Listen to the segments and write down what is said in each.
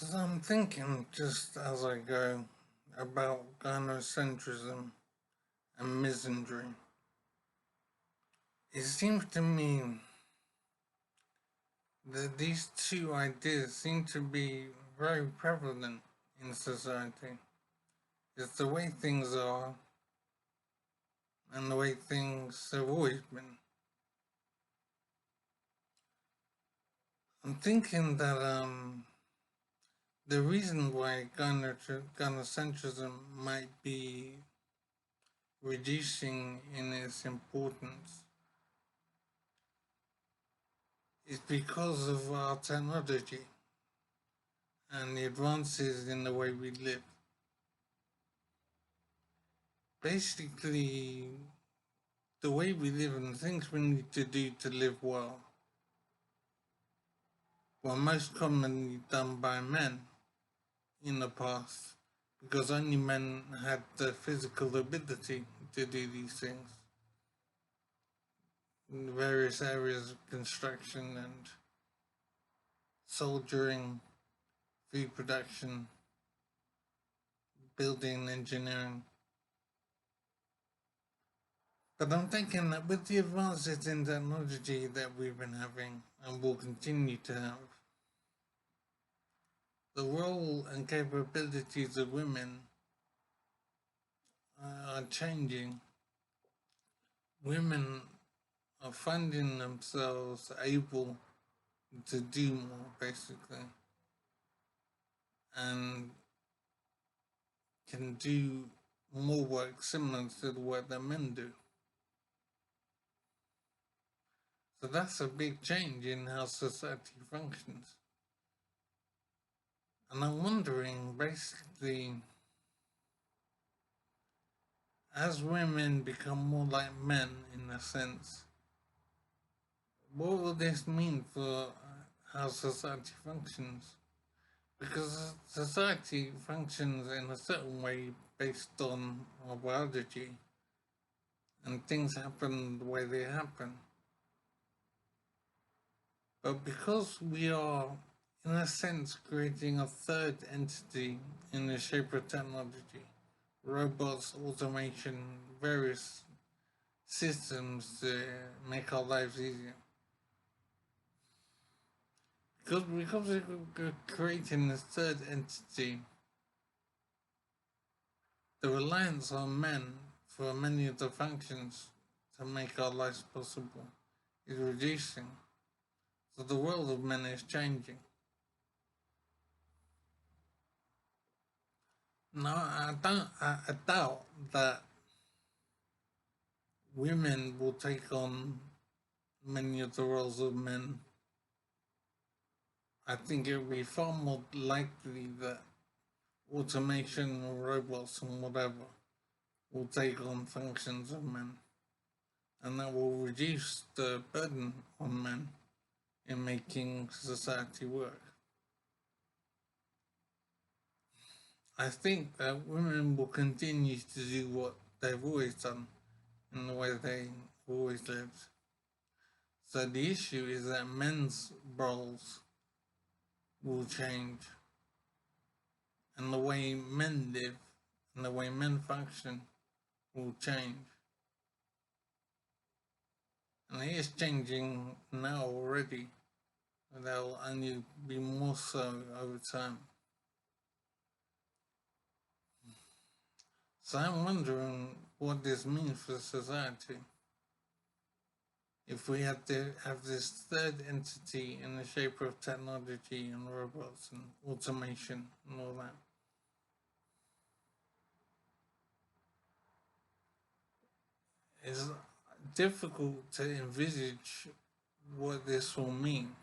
So I'm thinking just as I go about gynocentrism and misandry. It seems to me that these two ideas seem to be very prevalent in society. It's the way things are and the way things have always been. I'm thinking that the reason why gynocentrism might be reducing in its importance is because of our technology and the advances in the way we live. Basically, the way we live and the things we need to do to live well were most commonly done by men in the past because only men had the physical ability to do these things in various areas of construction and soldiering, food production, building engineering. But I'm thinking that with the advances in technology that we've been having and will continue to have, the role and capabilities of women are changing. Women are finding themselves able to do more, basically, and can do more work similar to the work that men do. So that's a big change in how society functions. And I'm wondering, basically, as women become more like men in a sense, what will this mean for how society functions? Because society functions in a certain way based on our biology, and things happen the way they happen. But because we are, in a sense, creating a third entity in the shape of technology, robots, automation, various systems to make our lives easier. Because we're creating this third entity, the reliance on men for many of the functions to make our lives possible is reducing. So the world of men is changing. Now I doubt that women will take on many of the roles of men. I think it will be far more likely that automation or robots and whatever will take on functions of men, and that will reduce the burden on men in making society work. I think that women will continue to do what they've always done in the way they always lived. So the issue is that men's roles will change, and the way men live and the way men function will change. And it is changing now already, and they'll only be more so over time. So I'm wondering what this means for society. If we had to have this third entity in the shape of technology and robots and automation and all that. It's difficult to envisage what this will mean.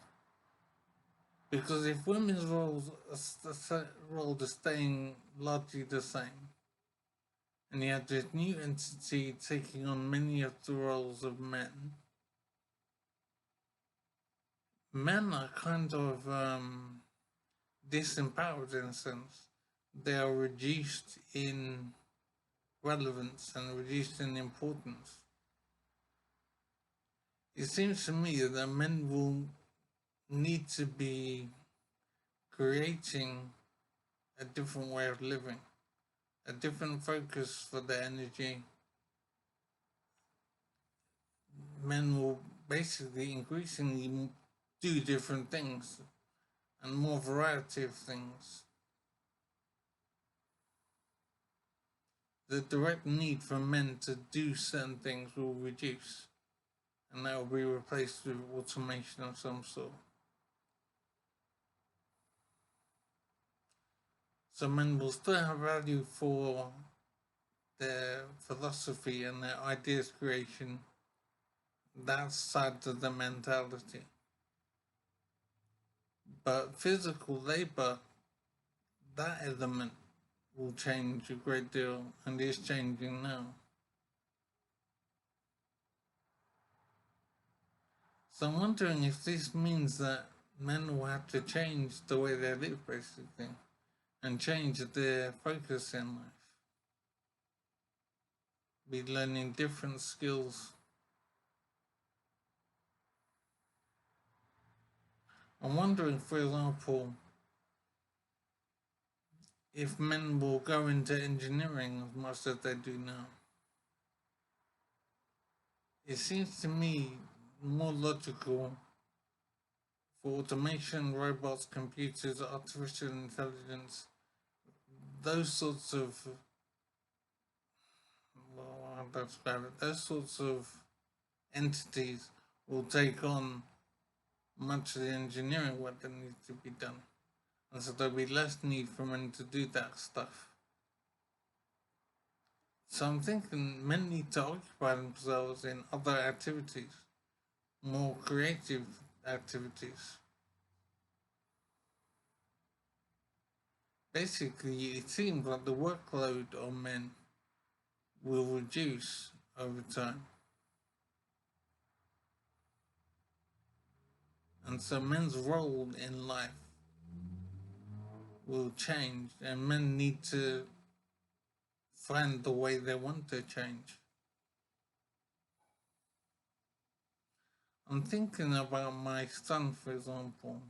Because if women's roles are staying largely the same, and you have this new entity taking on many of the roles of men, men are kind of disempowered in a sense. They are reduced in relevance and reduced in importance. It seems to me that men will need to be creating a different way of living, a different focus for their energy. Men will basically increasingly do different things and more variety of things. The direct need for men to do certain things will reduce, and that will be replaced with automation of some sort. So men will still have value for their philosophy and their ideas creation. That side of the mentality. But physical labor, that element will change a great deal and is changing now. So I'm wondering if this means that men will have to change the way they live, basically, and change their focus in life. Be learning different skills. I'm wondering, for example, if men will go into engineering as much as they do now. It seems to me more logical for automation, robots, computers, artificial intelligence, those sorts of, well, how to describe it, those sorts of entities will take on much of the engineering work that needs to be done. And so there'll be less need for men to do that stuff. So I'm thinking men need to occupy themselves in other activities, more creative activities. Basically, it seems like the workload on men will reduce over time. And so men's role in life will change, and men need to find the way they want to change. I'm thinking about my son, for example,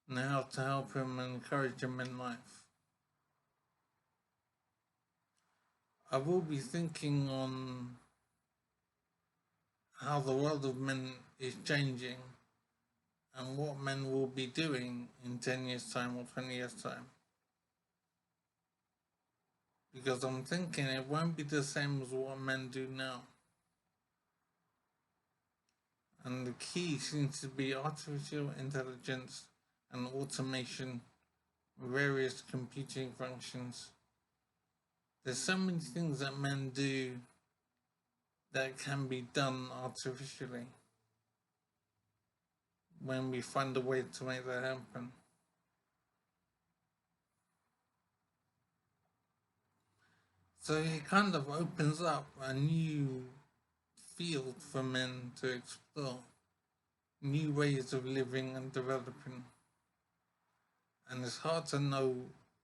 and how to help him and encourage him in life. I will be thinking on how the world of men is changing and what men will be doing in 10 years' time or 20 years' time. Because I'm thinking it won't be the same as what men do now. And the key seems to be artificial intelligence and automation, various computing functions. There's so many things that men do that can be done artificially when we find a way to make that happen. So it kind of opens up a new field for men to explore, new ways of living and developing. And it's hard to know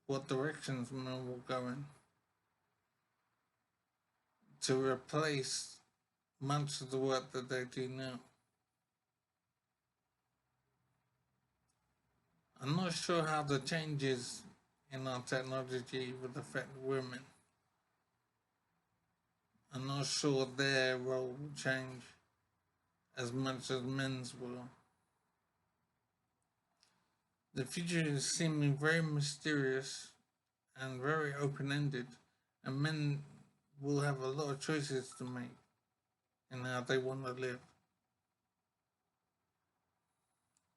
what directions men will go in to replace much of the work that they do now. I'm not sure how the changes in our technology would affect women. I'm not sure their role will change as much as men's will. The future is seeming very mysterious and very open-ended, and men will have a lot of choices to make in how they want to live.